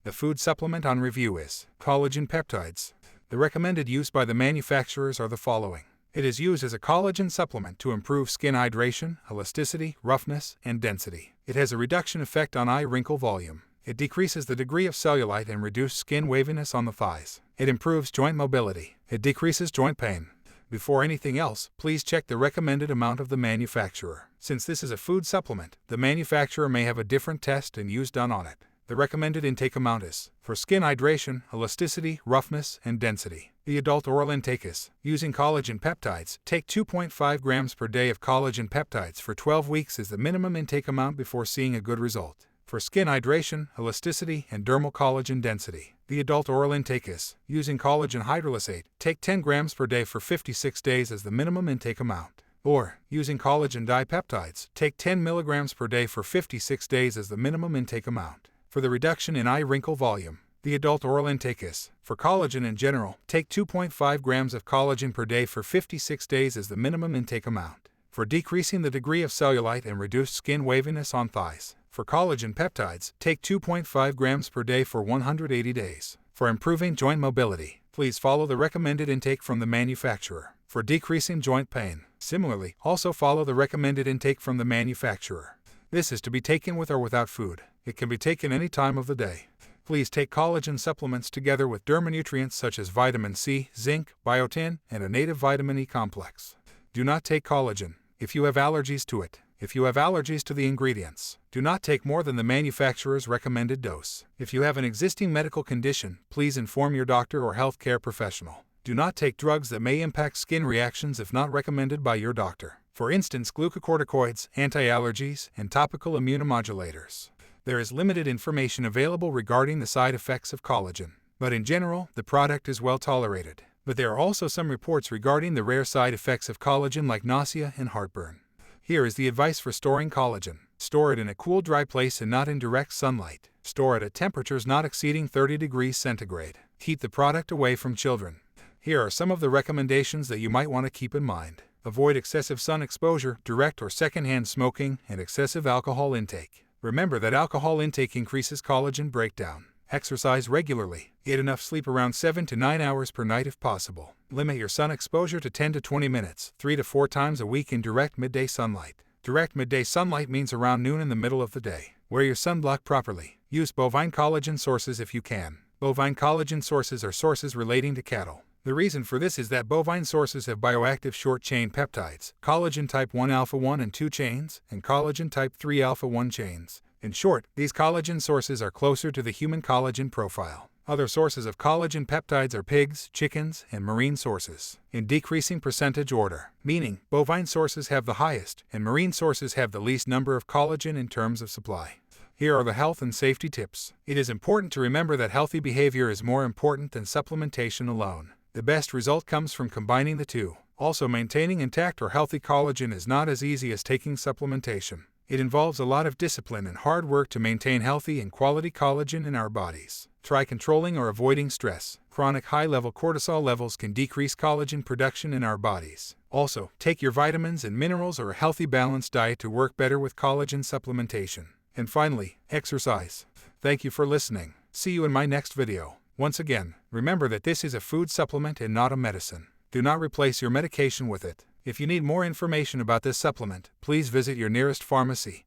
The food supplement on review is Collagen Peptides. The recommended use by the manufacturers are the following. It is used as a collagen supplement to improve skin hydration, elasticity, roughness, and density. It has a reduction effect on eye wrinkle volume. It decreases the degree of cellulite and reduced skin waviness on the thighs. It improves joint mobility. It decreases joint pain. Before anything else, please check the recommended amount of the manufacturer. Since this is a food supplement, the manufacturer may have a different test and use done on it. The recommended intake amount is, for skin hydration, elasticity, roughness, and density. The adult oral intake is, using collagen peptides, take 2.5 grams per day of collagen peptides for 12 weeks is the minimum intake amount before seeing a good result. For skin hydration, elasticity, and dermal collagen density. The adult oral intake is, using collagen hydrolysate, take 10 grams per day for 56 days as the minimum intake amount. Or, using collagen dipeptides, take 10 milligrams per day for 56 days as the minimum intake amount. For the reduction in eye wrinkle volume, the adult oral intake is, for collagen in general, take 2.5 grams of collagen per day for 56 days as the minimum intake amount. For decreasing the degree of cellulite and reduced skin waviness on thighs, for collagen peptides, take 2.5 grams per day for 180 days. For improving joint mobility, please follow the recommended intake from the manufacturer. For decreasing joint pain, similarly, also follow the recommended intake from the manufacturer. This is to be taken with or without food. It can be taken any time of the day. Please take collagen supplements together with dermanutrients such as vitamin C, zinc, biotin, and a native vitamin E complex. Do not take collagen if you have allergies to it. If you have allergies to the ingredients, do not take more than the manufacturer's recommended dose. If you have an existing medical condition, please inform your doctor or healthcare professional. Do not take drugs that may impact skin reactions if not recommended by your doctor. For instance, glucocorticoids, anti-allergies, and topical immunomodulators. There is limited information available regarding the side effects of collagen, but in general, the product is well tolerated. But there are also some reports regarding the rare side effects of collagen like nausea and heartburn. Here is the advice for storing collagen. Store it in a cool, dry place and not in direct sunlight. Store it at temperatures not exceeding 30 degrees centigrade. Keep the product away from children. Here are some of the recommendations that you might want to keep in mind. Avoid excessive sun exposure, direct or secondhand smoking, and excessive alcohol intake. Remember that alcohol intake increases collagen breakdown. Exercise regularly. Get enough sleep around 7 to 9 hours per night if possible. Limit your sun exposure to 10 to 20 minutes, 3 to 4 times a week in direct midday sunlight. Direct midday sunlight means around noon in the middle of the day. Wear your sunblock properly. Use bovine collagen sources if you can. Bovine collagen sources are sources relating to cattle. The reason for this is that bovine sources have bioactive short-chain peptides, collagen type 1 alpha-1 and 2 chains, and collagen type 3 alpha-1 chains. In short, these collagen sources are closer to the human collagen profile. Other sources of collagen peptides are pigs, chickens, and marine sources, in decreasing percentage order, meaning bovine sources have the highest, and marine sources have the least number of collagen in terms of supply. Here are the health and safety tips. It is important to remember that healthy behavior is more important than supplementation alone. The best result comes from combining the two. Also, maintaining intact or healthy collagen is not as easy as taking supplementation. It involves a lot of discipline and hard work to maintain healthy and quality collagen in our bodies. Try controlling or avoiding stress. Chronic high-level cortisol levels can decrease collagen production in our bodies. Also, take your vitamins and minerals or a healthy balanced diet to work better with collagen supplementation. And finally, exercise. Thank you for listening. See you in my next video. Once again, remember that this is a food supplement and not a medicine. Do not replace your medication with it. If you need more information about this supplement, please visit your nearest pharmacy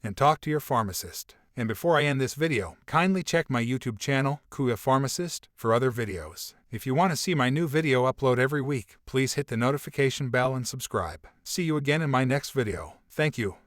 and talk to your pharmacist. And before I end this video, kindly check my YouTube channel, Pharmacist, for other videos. If you want to see my new video upload every week, please hit the notification bell and subscribe. See you again in my next video. Thank you.